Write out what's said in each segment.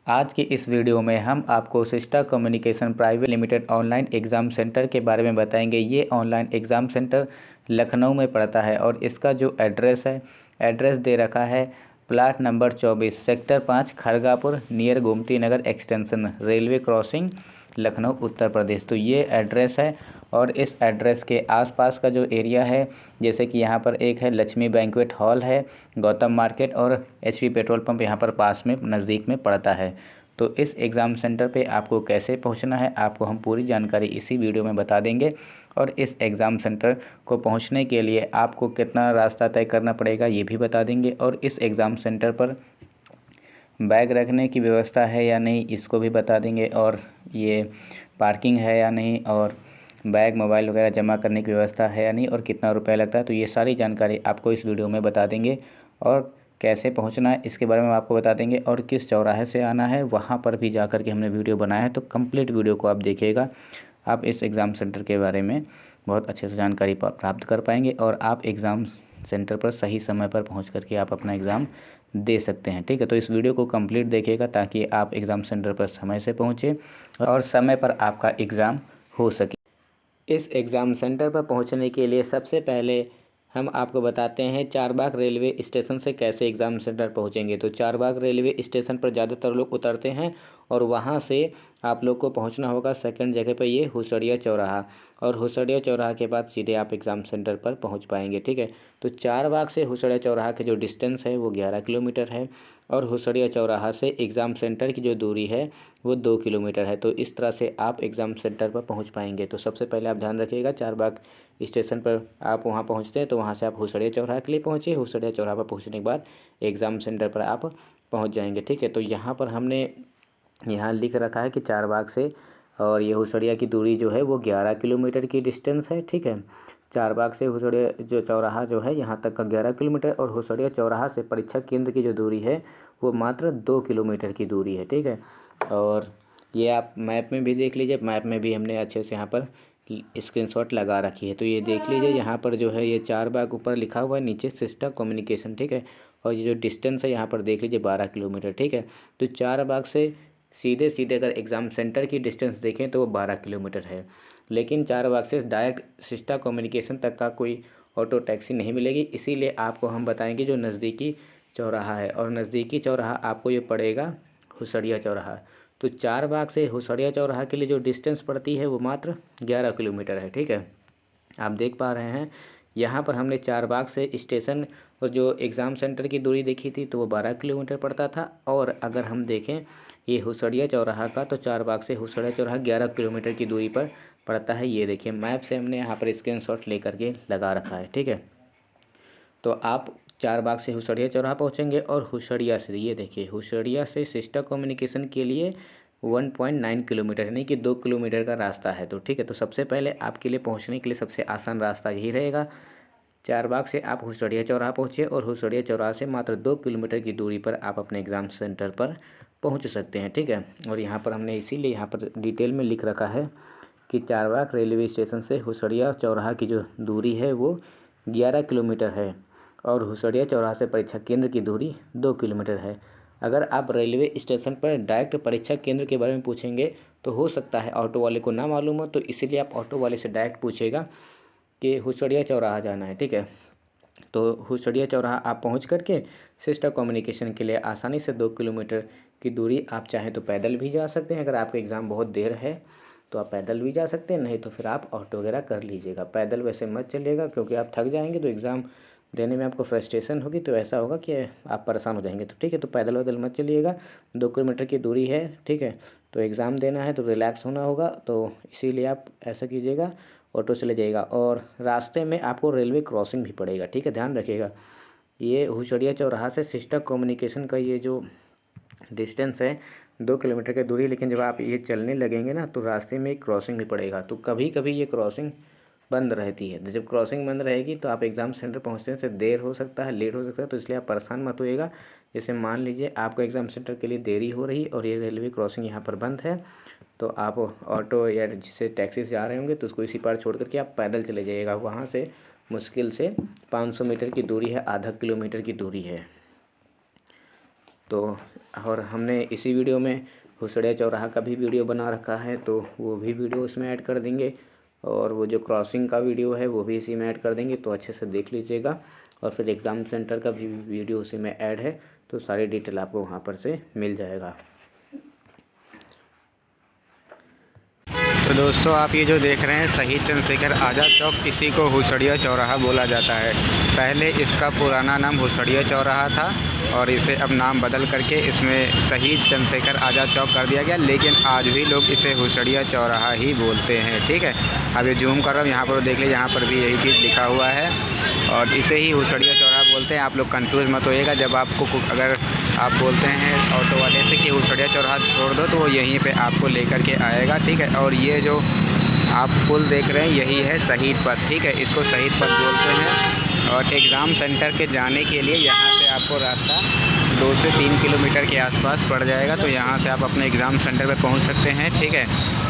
आज की इस वीडियो में हम आपको sister communication private limited online exam centre के बारे में बताएंगे। ये ऑनलाइन एग्ज़ाम सेंटर लखनऊ में पड़ता है और इसका जो एड्रेस दे रखा है plot number 24 sector 5 Khargapur near Gomti Nagar extension railway crossing Lucknow Uttar Pradesh. तो ये एड्रेस है और इस एड्रेस के आसपास का जो एरिया है, जैसे कि यहाँ पर एक है लक्ष्मी बैंक्वेट हॉल है, गौतम मार्केट और एचपी पेट्रोल पंप यहाँ पर पास में नज़दीक में पड़ता है। तो इस एग्ज़ाम सेंटर पे आपको कैसे पहुँचना है, आपको हम पूरी जानकारी इसी वीडियो में बता देंगे। और इस एग्ज़ाम सेंटर को पहुँचने के लिए आपको कितना रास्ता तय करना पड़ेगा ये भी बता देंगे। और इस एग्ज़ाम सेंटर पर बैग रखने की व्यवस्था है या नहीं इसको भी बता देंगे, और ये पार्किंग है या नहीं, और बैग मोबाइल वगैरह जमा करने की व्यवस्था है या नहीं, और कितना रुपया लगता है। तो ये सारी जानकारी आपको इस वीडियो में बता देंगे। और कैसे पहुंचना है इसके बारे में आपको बता देंगे, और किस चौराहे से आना है वहां पर भी जाकर के हमने वीडियो बनाया है। तो कंप्लीट वीडियो को आप देखिएगा, आप इस एग्ज़ाम सेंटर के बारे में बहुत अच्छे से जानकारी प्राप्त कर पाएंगे और आप एग्ज़ाम सेंटर पर सही समय पर पहुंच करके आप अपना एग्ज़ाम दे सकते हैं। ठीक है, तो इस वीडियो को कंप्लीट देखिएगा ताकि आप एग्ज़ाम सेंटर पर समय से पहुंचे और समय पर आपका एग्ज़ाम हो सके। इस एग्ज़ाम सेंटर पर पहुंचने के लिए सबसे पहले हम आपको बताते हैं चारबाग रेलवे स्टेशन से कैसे एग्ज़ाम सेंटर पहुंचेंगे। तो चारबाग रेलवे स्टेशन पर ज़्यादातर लोग उतरते हैं और वहां से आप लोग को पहुंचना होगा सेकंड जगह पर, ये हुसड़िया चौराहा, और हुसड़िया चौराहा के बाद सीधे आप एग्ज़ाम सेंटर पर पहुंच पाएंगे। ठीक है, तो चारबाग से हुसड़िया चौराहा के जो डिस्टेंस है वो 11 किलोमीटर है और हुसड़िया चौराहा से एग्ज़ाम सेंटर की जो दूरी है वो 2 किलोमीटर है। तो इस तरह से आप एग्ज़ाम सेंटर पर पहुंच पाएंगे। तो सबसे पहले आप ध्यान रखिएगा, चारबाग स्टेशन पर आप वहां पहुंचते हैं तो वहां से आप हुसड़िया चौराहा के लिए पहुँचे। हुसड़िया चौराहा पर पहुंचने के बाद एग्ज़ाम सेंटर पर आप पहुंच जाएंगे। ठीक है, तो यहाँ पर हमने यहाँ लिख रखा है कि चारबाग से और ये हुसड़िया की दूरी जो है वो 11 किलोमीटर की डिस्टेंस है। ठीक है, चारबाग से हुसड़िया जो चौराहा जो है यहाँ तक का 11 किलोमीटर, और हुसड़िया चौराहा से परीक्षा केंद्र की जो दूरी है वो मात्र 2 किलोमीटर की दूरी है। ठीक है, और ये आप मैप में भी देख लीजिए, मैप में भी हमने अच्छे से यहाँ पर स्क्रीनशॉट लगा रखी है। तो ये देख लीजिए, यहाँ पर जो है ये चारबाग ऊपर लिखा हुआ है, नीचे सिस्टा कम्युनिकेशन। ठीक है, और ये जो डिस्टेंस है यहाँ पर देख लीजिए 12 किलोमीटर। ठीक है, तो चारबाग से सीधे सीधे अगर एग्ज़ाम सेंटर की डिस्टेंस देखें तो वो 12 किलोमीटर है, लेकिन चारबाग से डायरेक्ट सिस्टा कम्युनिकेशन तक का कोई ऑटो टैक्सी नहीं मिलेगी। इसीलिए आपको हम बताएंगे जो नज़दीकी चौराहा है, और नज़दीकी चौराहा आपको ये पड़ेगा हुसड़िया चौराहा। तो चारबाग से हुसड़िया चौराहा के लिए जो डिस्टेंस पड़ती है वो मात्र 11 किलोमीटर है। ठीक है, आप देख पा रहे हैं यहाँ पर हमने चारबाग से स्टेशन और जो एग्ज़ाम सेंटर की दूरी देखी थी तो वो 12 किलोमीटर पड़ता था, और अगर हम देखें ये हुसड़िया चौराहा का तो चारबाग से हुसड़िया चौराहा 11 किलोमीटर की दूरी पर पड़ता है। ये देखिए मैप से हमने यहाँ पर स्क्रीनशॉट लेकर के लगा रखा है। ठीक है, तो आप चारबाग से हुसड़िया चौराहा पहुँचेंगे और हुसड़िया से ये देखिए हुसड़िया से सिस्टा कम्युनिकेशन के लिए 1.9 किलोमीटर यानी कि 2 किलोमीटर का रास्ता है। तो ठीक है, तो सबसे पहले आपके लिए पहुंचने के लिए सबसे आसान रास्ता यही रहेगा, चारबाग से आप हुसड़िया चौराहा पहुँचे और हुसड़िया चौराहा से मात्र 2 किलोमीटर की दूरी पर आप अपने एग्ज़ाम सेंटर पर पहुँच सकते हैं। ठीक है, और यहाँ पर हमने इसीलिए यहाँ पर डिटेल में लिख रखा है कि चारबाग रेलवे स्टेशन से हुसड़िया चौराहा की जो दूरी है वो 11 किलोमीटर है और हुसड़िया चौराहा से परीक्षा केंद्र की दूरी 2 किलोमीटर है। अगर आप रेलवे स्टेशन पर डायरेक्ट परीक्षा केंद्र के बारे में पूछेंगे तो हो सकता है ऑटो वाले को ना मालूम हो, तो इसीलिए आप ऑटो वाले से डायरेक्ट पूछेगा कि हुसड़िया चौराहा जाना है। ठीक है, तो हुसड़िया चौराहा आप पहुंच करके सिस्टा कम्युनिकेशन के लिए आसानी से 2 किलोमीटर की दूरी आप चाहें तो पैदल भी जा सकते हैं। अगर आपका एग्ज़ाम बहुत देर है तो आप पैदल भी जा सकते हैं, नहीं तो फिर आप ऑटो वगैरह कर लीजिएगा। पैदल वैसे मत चलिएगा क्योंकि आप थक जाएंगे तो एग्ज़ाम देने में आपको फ्रस्ट्रेशन होगी, तो ऐसा होगा कि आप परेशान हो जाएंगे। तो ठीक है, तो पैदल वैदल मत चलिएगा, 2 किलोमीटर की दूरी है। ठीक है, तो एग्ज़ाम देना है तो रिलैक्स होना होगा, तो इसीलिए आप ऐसा कीजिएगा, ऑटो चले जाइएगा। और रास्ते में आपको रेलवे क्रॉसिंग भी पड़ेगा। ठीक है, ध्यान रखिएगा, ये हुसड़िया चौराहा से सिस्टा कम्युनिकेशन का ये जो डिस्टेंस है 2 किलोमीटर की दूरी, लेकिन जब आप ये चलने लगेंगे ना तो रास्ते में एक क्रॉसिंग भी पड़ेगा। तो कभी कभी ये क्रॉसिंग बंद रहती है, तो जब क्रॉसिंग बंद रहेगी तो आप एग्ज़ाम सेंटर पहुंचने से देर हो सकता है, लेट हो सकता है, तो इसलिए आप परेशान मत होइएगा। जैसे मान लीजिए आपको एग्ज़ाम सेंटर के लिए देरी हो रही और ये रेलवे क्रॉसिंग यहाँ पर बंद है, तो आप ऑटो या जिसे टैक्सी से जा रहे होंगे तो उसको इसी पार छोड़ करके आप पैदल चले जाइएगा। वहाँ से मुश्किल से 500 मीटर की दूरी है, आधा किलोमीटर की दूरी है। तो और हमने इसी वीडियो में हुसड़िया चौराहा का भी वीडियो बना रखा है, तो वो भी वीडियो इसमें ऐड कर देंगे, और वो जो क्रॉसिंग का वीडियो है वो भी इसी में ऐड कर देंगे। तो अच्छे से देख लीजिएगा। और फिर एग्ज़ाम सेंटर का भी वीडियो उसी में ऐड है, तो सारी डिटेल आपको वहाँ पर से मिल जाएगा। तो दोस्तों, आप ये जो देख रहे हैं शहीद चंद्रशेखर आज़ाद चौक, इसी को हुसड़िया चौराहा बोला जाता है। पहले इसका पुराना नाम हुसड़िया चौराहा था और इसे अब नाम बदल करके इसमें शहीद चंद्रशेखर आज़ाद चौक कर दिया गया, लेकिन आज भी लोग इसे हुसड़िया चौराहा ही बोलते हैं। ठीक है, अब ये जूम कर रहा हूँ, यहाँ पर देख लीजिए, यहाँ पर भी यही चीज़ लिखा हुआ है और इसे ही हुसड़िया चौराहा बोलते हैं। आप लोग कंफ्यूज मत होइएगा। जब आपको अगर आप बोलते हैं ऑटो वाले से कि हुसड़िया चौराहा छोड़ दो, तो वो यहीं पे आपको लेकर के आएगा। ठीक है, और ये जो आप पुल देख रहे हैं यही है शहीद पथ। ठीक है, इसको शहीद पथ बोलते हैं। और एग्ज़ाम सेंटर के जाने के लिए यहाँ से आपको रास्ता 2 से 3 किलोमीटर के आसपास पड़ जाएगा। तो यहाँ से आप अपने एग्ज़ाम सेंटर पे पहुँच सकते हैं। ठीक है,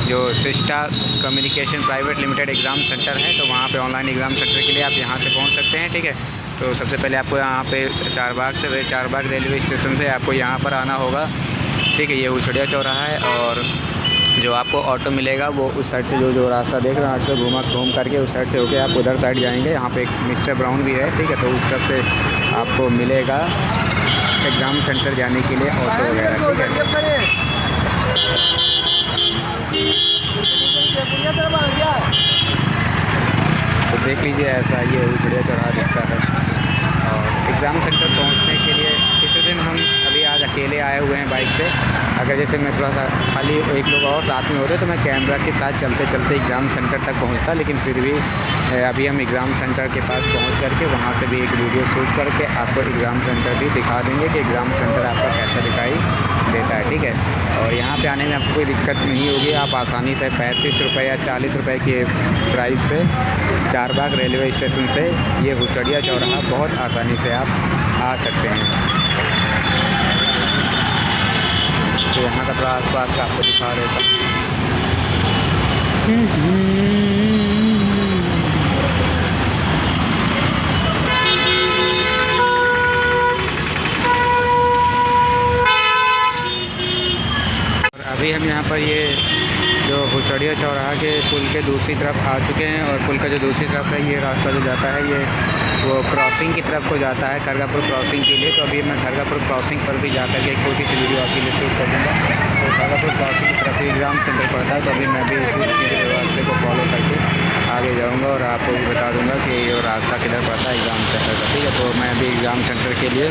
जो sister communication private limited exam centre है, तो वहाँ पे ऑनलाइन एग्ज़ाम सेंटर के लिए आप यहाँ से पहुँच सकते हैं। ठीक है, तो सबसे पहले आपको यहाँ पे चारबाग रेलवे स्टेशन से आपको यहाँ पर आना होगा। ठीक है, ये हुसड़िया चौराहा है और जो आपको ऑटो मिलेगा वो उस साइड से जो रास्ता देख रहे हैं, से घूम करके उस साइड से होके आप उधर साइड जाएंगे। यहाँ पे एक मिस्टर ब्राउन भी है। ठीक है, तो उस तरफ से आपको मिलेगा एग्ज़ाम सेंटर जाने के लिए ऑटो वगैरह। ठीक है, तो देख लीजिए, ऐसा ये हुसड़िया चौराहा दिखता है। और एग्ज़ाम सेंटर पहुंचने के लिए किसी दिन हम अभी आज अकेले आए हुए हैं बाइक से। अगर जैसे मैं थोड़ा सा खाली एक लोग और साथ में होते तो मैं कैमरा के साथ चलते चलते एग्ज़ाम सेंटर तक पहुंचता, लेकिन फिर भी अभी हम एग्ज़ाम सेंटर के पास पहुंच करके वहां से भी एक वीडियो शूट करके आपको एग्ज़ाम सेंटर भी दिखा देंगे कि एग्ज़ाम सेंटर आपका कैसा दिखाई देता है। ठीक है, और यहाँ पे आने में आपको कोई दिक्कत नहीं होगी। आप आसानी से 35 रुपये या 40 रुपये के प्राइस से चारबाग रेलवे स्टेशन से ये हुसड़िया चौराहा बहुत आसानी से आप आ सकते हैं। तो यहाँ का थोड़ा आसपास का आपको दिखा देता हूँ। अभी हम यहाँ पर ये जो हुसड़िया चौराहा के पुल के दूसरी तरफ आ चुके हैं और पुल का जो दूसरी तरफ है ये रास्ता जो जाता है ये वो क्रॉसिंग की तरफ को जाता है, खरगापुर क्रॉसिंग के लिए। तो अभी मैं खरगापुर क्रॉसिंग पर भी जाकर के एक छोटी सी वीडियो आपके लिए शूट कर दूँगा। तो खरगापुर क्रॉसिंग की तरफ एग्ज़ाम सेंटर पड़ता है, तो अभी मैं भी इसी रास्ते को फॉलो करके आगे जाऊँगा और आपको भी बता दूँगा कि ये रास्ता किधर पड़ता है एग्ज़ाम सेंटर का। ठीक है, तो मैं अभी एग्ज़ाम सेंटर के लिए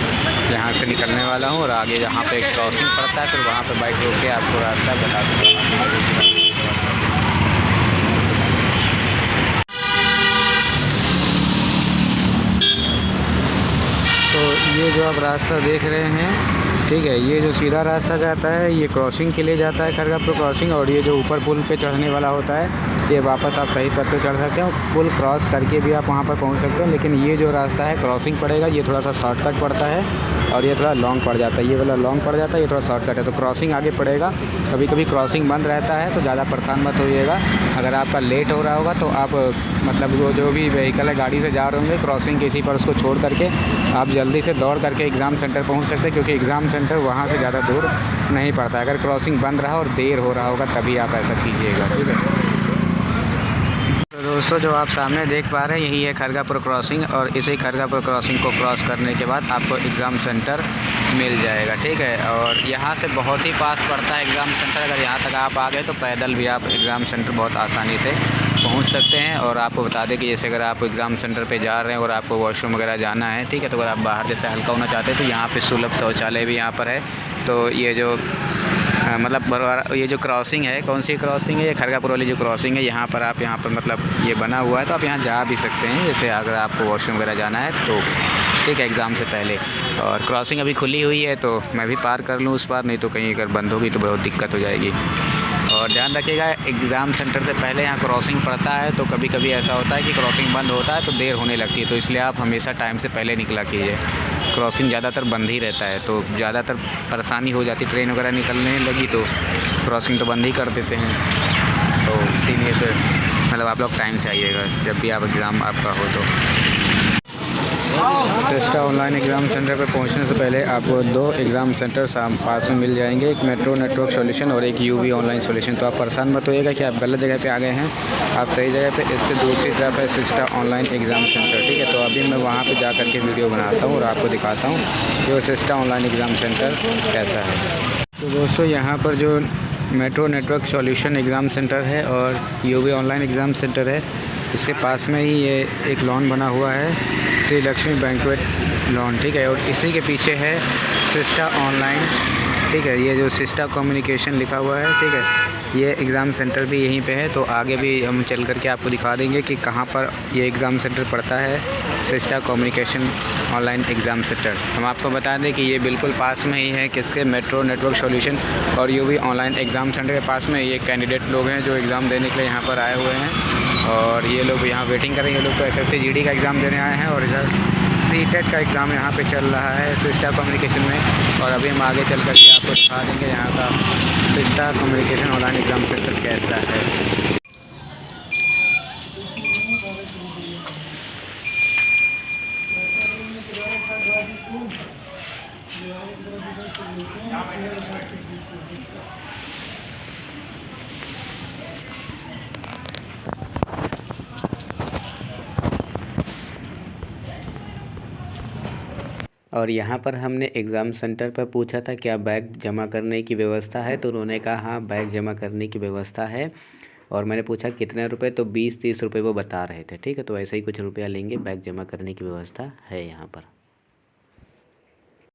यहाँ से निकलने वाला हूँ और आगे जहाँ पे क्रॉसिंग पड़ता है फिर वहाँ पे बाइक रोक के आपको रास्ता बता दूँगा। तो ये जो आप रास्ता देख रहे हैं, ठीक है, ये जो सीधा रास्ता जाता है ये क्रॉसिंग के लिए जाता है, खरगापुर क्रॉसिंग। और ये जो ऊपर पुल पे चढ़ने वाला होता है ये वापस आप सही पथ पे चढ़ सकते हैं। पुल क्रॉस करके भी आप वहाँ पर पहुँच सकते हैं, लेकिन ये जो रास्ता है क्रॉसिंग पड़ेगा, ये थोड़ा सा शॉर्टकट पड़ता है और ये थोड़ा लॉन्ग पड़ जाता है। ये वाला लॉन्ग पड़ जाता है, ये थोड़ा शॉर्टकट है। तो क्रॉसिंग आगे पड़ेगा, कभी कभी क्रॉसिंग बंद रहता है तो ज़्यादा परेशान मत होइएगा। अगर आपका लेट हो रहा होगा तो आप मतलब वो जो भी व्हीकल है गाड़ी से जा रहे होंगे क्रॉसिंग के इसी पर उसको छोड़ करके आप जल्दी से दौड़ करके एग्ज़ाम सेंटर पहुँच सकते हैं, क्योंकि एग्ज़ाम सेंटर वहाँ से ज़्यादा दूर नहीं पड़ता। अगर क्रॉसिंग बंद रहा और देर हो रहा होगा तभी आप ऐसा कीजिएगा। ठीक है, तो दोस्तों जो आप सामने देख पा रहे हैं यही है खरगापुर क्रॉसिंग और इसी खरगापुर क्रॉसिंग को क्रॉस करने के बाद आपको एग्ज़ाम सेंटर मिल जाएगा। ठीक है, और यहाँ से बहुत ही पास पड़ता है एग्ज़ाम सेंटर। अगर यहाँ तक आप आ गए तो पैदल भी आप एग्ज़ाम सेंटर बहुत आसानी से पहुँच सकते हैं। और आपको बता दें कि जैसे अगर आप एग्ज़ाम सेंटर पे जा रहे हैं और आपको वॉशरूम वगैरह जाना है, ठीक है, तो अगर आप बाहर जैसे हल्का होना चाहते हैं तो यहाँ पे सुलभ शौचालय भी यहाँ पर है। तो ये जो मतलब ये जो क्रॉसिंग है, कौन सी क्रॉसिंग है, ये खरगापुर वाली जो क्रॉसिंग है, यहाँ पर मतलब ये बना हुआ है तो आप यहाँ जा भी सकते हैं, जैसे अगर आपको वॉशरूम वगैरह जाना है तो। ठीक है, एग्ज़ाम से पहले। और क्रॉसिंग अभी खुली हुई है तो मैं भी पार कर लूँ उस पार, नहीं तो कहीं अगर बंद होगी तो बहुत दिक्कत हो जाएगी। और ध्यान रखिएगा एग्ज़ाम सेंटर से पहले यहाँ क्रॉसिंग पड़ता है तो कभी कभी ऐसा होता है कि क्रॉसिंग बंद होता है तो देर होने लगती है, तो इसलिए आप हमेशा टाइम से पहले निकला कीजिए। क्रॉसिंग ज़्यादातर बंद ही रहता है तो ज़्यादातर परेशानी हो जाती, ट्रेन वगैरह निकलने लगी तो क्रॉसिंग तो बंद ही कर देते हैं। तो इसीलिए फिर मतलब आप लोग टाइम से आइएगा जब भी आप एग्ज़ाम आपका हो तो। सिस्टा ऑनलाइन एग्ज़ाम सेंटर पर पहुंचने से पहले आपको 2 एग्ज़ाम सेंटर पास में मिल जाएंगे, एक मेट्रो नेटवर्क सॉल्यूशन और एक यूवी ऑनलाइन सॉल्यूशन। तो आप परेशान मत होइएगा कि आप गलत जगह पे आ गए हैं, आप सही जगह पे। इसके दूसरी तरफ है सिस्टा ऑनलाइन एग्ज़ाम सेंटर, ठीक है। तो अभी मैं वहाँ पे जा कर के वीडियो बनाता हूँ और आपको दिखाता हूँ जो सिस्टा ऑनलाइन एग्ज़ाम सेंटर कैसा है। तो दोस्तों यहाँ पर जो metro network solution exam centre है और यूवी ऑनलाइन एग्ज़ाम सेंटर है, उसके पास में ही ये एक लॉन बना हुआ है, श्री लक्ष्मी बैंक्वेट लॉन, ठीक है। और इसी के पीछे है सिस्टा ऑनलाइन, ठीक है। ये जो सिस्टा कम्युनिकेशन लिखा हुआ है, ठीक है, ये एग्ज़ाम सेंटर भी यहीं पे है। तो आगे भी हम चल कर के आपको दिखा देंगे कि कहाँ पर ये एग्ज़ाम सेंटर पड़ता है, sister communication online exam centre. हम आपको बता दें कि ये बिल्कुल पास में ही है किसके, मेट्रो नेटवर्क सॉल्यूशन और यूवी ऑनलाइन एग्ज़ाम सेंटर के पास में। ये कैंडिडेट लोग हैं जो एग्ज़ाम देने के लिए यहाँ पर आए हुए हैं और ये लोग यहाँ वेटिंग कर रहे हैं। ये लोग तो SSC GD का एग्ज़ाम देने आए हैं और इधर CTET का एग्ज़ाम यहाँ पे चल रहा है सिस्टा कम्युनिकेशन में। और अभी हम आगे चल कर के आपको दिखा देंगे यहाँ का sister communication online exam centre कैसा है। और यहाँ पर हमने एग्ज़ाम सेंटर पर पूछा था क्या बैग जमा करने की व्यवस्था है, तो उन्होंने कहा हाँ बैग जमा करने की व्यवस्था है। और मैंने पूछा कितने रुपए, तो 20-30 रुपये वो बता रहे थे, ठीक है। तो ऐसे ही कुछ रुपया लेंगे, बैग जमा करने की व्यवस्था है यहाँ पर।